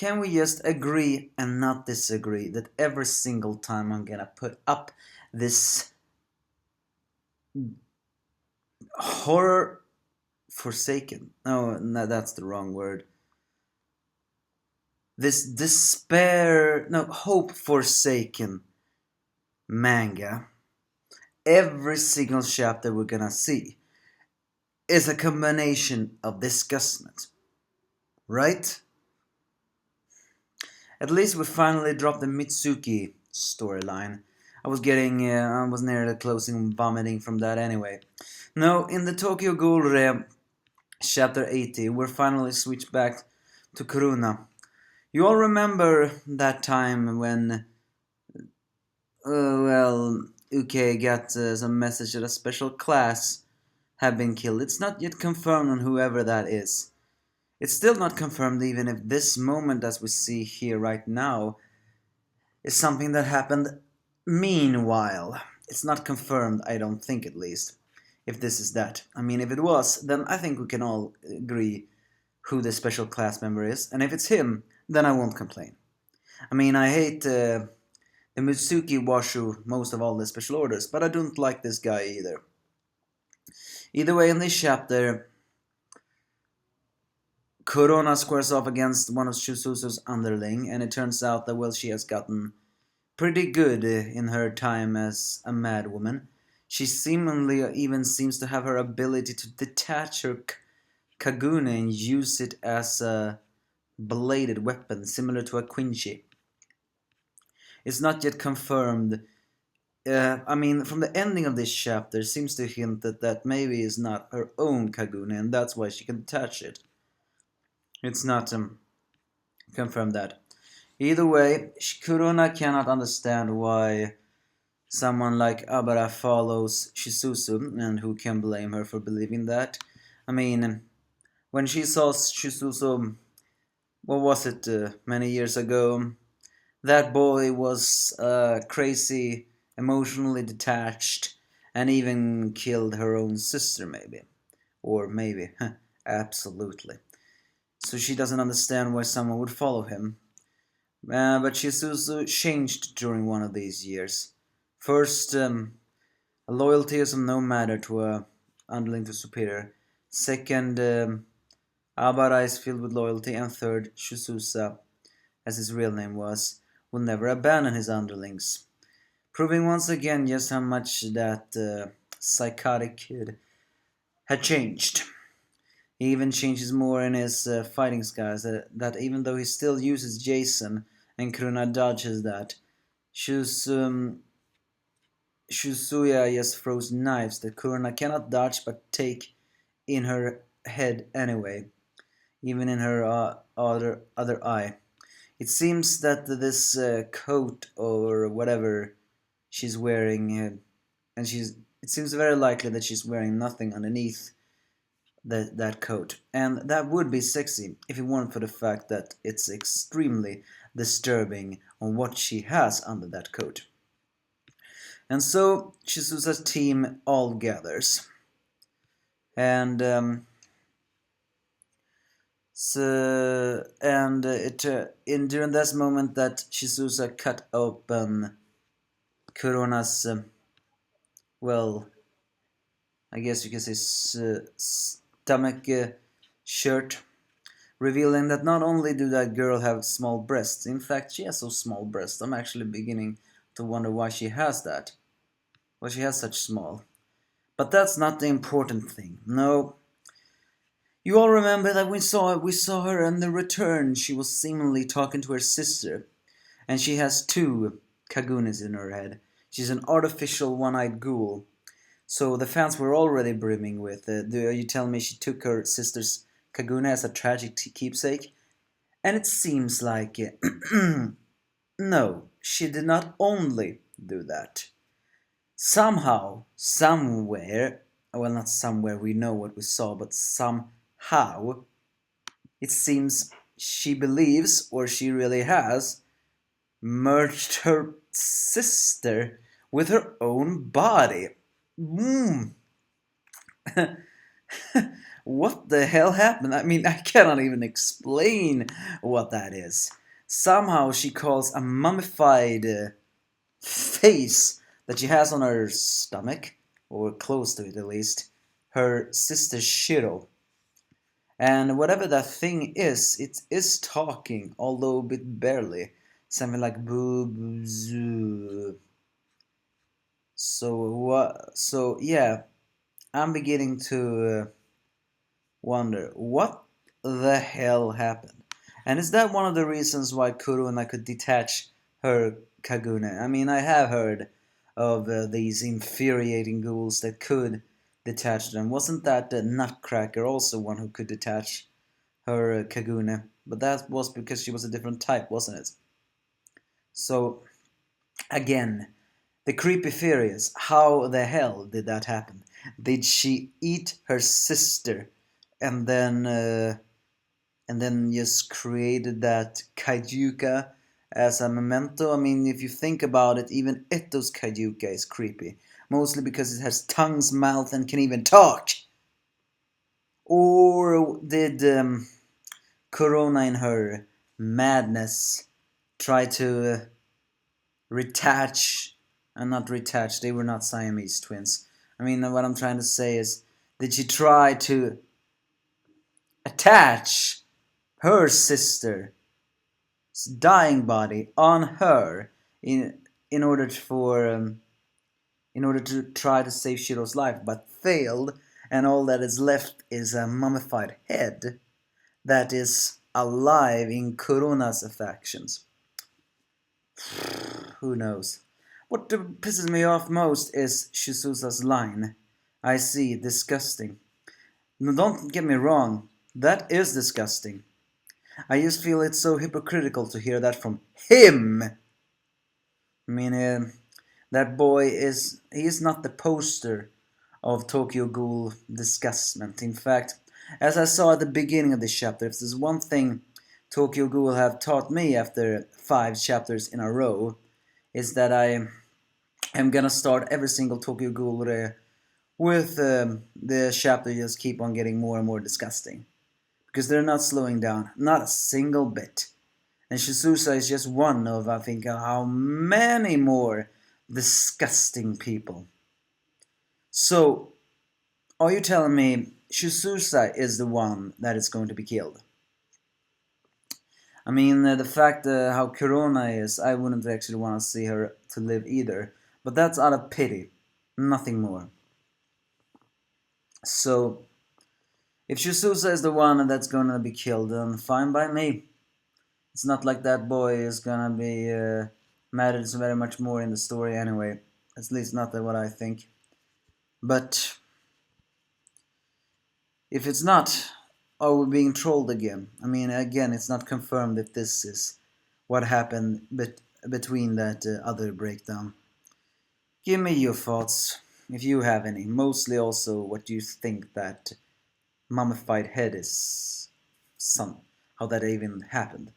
can we just agree and not disagree that every single time I'm gonna put up this horror forsaken, no, that's the wrong word, this despair, no, hope forsaken manga, every single chapter we're gonna see is a combination of disgustment, right? At least we finally dropped the Mitsuki storyline. I was near the closing, vomiting from that anyway. No, in the Tokyo Ghoul chapter 80, we're finally switched back to Kuruna. You all remember that time when, Uke got some message that a special class had been killed. It's not yet confirmed on whoever that is. It's still not confirmed even if this moment as we see here right now is something that happened meanwhile. It's not confirmed, I don't think at least, if this is that. I mean, if it was, then I think we can all agree who the special class member is, and if it's him, then I won't complain. I mean, I hate the Mitsuki Washu most of all the special orders, but I don't like this guy either. Either way, in this chapter, Corona squares off against one of Shususu's underling, and it turns out that, well, she has gotten pretty good in her time as a madwoman. She seemingly even seems to have her ability to detach her kagune and use it as a bladed weapon, similar to a quinchi. It's not yet confirmed. I mean, from the ending of this chapter, seems to hint that maybe is not her own kagune, and that's why she can detach it. It's not confirmed that. Either way, Kurona cannot understand why someone like Abara follows Shisuzu, and who can blame her for believing that? I mean, when she saw Shisuzu, what was it, many years ago, that boy was crazy, emotionally detached, and even killed her own sister, maybe. Or maybe, absolutely. So she doesn't understand why someone would follow him. But Shisuzu changed during one of these years. First, loyalty is of no matter to a underling to superior. Second, Abara is filled with loyalty. And third, Shususa, as his real name was, will never abandon his underlings. Proving once again just how much that psychotic kid had changed. He even changes more in his fighting styles, that even though he still uses Jason and Kuruna dodges that, Shusuya just throws knives that Kuruna cannot dodge but take in her head anyway, even in her other eye. It seems that this coat or whatever she's wearing, and it seems very likely that she's wearing nothing underneath that coat. And that would be sexy if it weren't for the fact that it's extremely disturbing on what she has under that coat. And so Shisuza's team all gathers. And during this moment that Shisuza cut open Kurona's well, I guess you can say stomach shirt, revealing that not only do that girl have small breasts, in fact she has so small breasts, I'm actually beginning to wonder why she has that. Why she has such small. But that's not the important thing. No. You all remember that we saw her in the return. She was seemingly talking to her sister. And she has two kagunes in her head. She's an artificial one-eyed ghoul. So the fans were already brimming with, do you tell me she took her sister's kagune as a tragic keepsake? And it seems like, no, she did not only do that. Somehow, somewhere, well, not somewhere, we know what we saw, but somehow, it seems she believes, or she really has, merged her sister with her own body. What the hell happened? I mean, I cannot even explain what that is. Somehow she calls a mummified face that she has on her stomach, or close to it at least, her sister Shiro. And whatever that thing is, it is talking, although a bit barely. Something like boo boo zoo. So what? So yeah, I'm beginning to wonder what the hell happened. And is that one of the reasons why Kuruna could detach her Kagune? I mean, I have heard of these infuriating ghouls that could detach them. Wasn't that the Nutcracker also one who could detach her Kagune? But that was because she was a different type, wasn't it? So, again, the creepy theory is, how the hell did that happen? Did she eat her sister and then just created that Kaijuka as a memento? I mean, if you think about it, even Ito's Kaijuka is creepy. Mostly because it has tongues, mouth, and can even talk. Or did Corona in her madness try to retach, and not retach, they were not Siamese twins. I mean, what I'm trying to say is, did she try to attach her sister's dying body on her in order for in order to try to save Shiro's life, but failed, and all that is left is a mummified head that is alive in Kuruna's affections. Who knows? What pisses me off most is Shizusa's line. I see, disgusting. No, don't get me wrong, that is disgusting. I just feel it's so hypocritical to hear that from him. I mean, that boy he is not the poster of Tokyo Ghoul disgustment. In fact, as I saw at the beginning of this chapter, if there's one thing Tokyo Ghoul have taught me after 5 chapters in a row, is that I am gonna start every single Tokyo Ghoul with the chapter just keep on getting more and more disgusting. Because they're not slowing down, not a single bit. And Shizusa is just one of, I think, how many more disgusting people. So, are you telling me Shizusa is the one that is going to be killed? I mean, the fact how Corona is, I wouldn't actually want to see her to live either. But that's out of pity, nothing more. So, if Shizusa is the one that's gonna be killed, then fine by me. It's not like that boy is gonna be mattered so very much more in the story anyway. At least not that what I think. But if it's not, are we being trolled again? I mean, again, it's not confirmed if this is what happened between that other breakdown. Give me your thoughts, if you have any. Mostly also what you think that mummified head is, some how that even happened.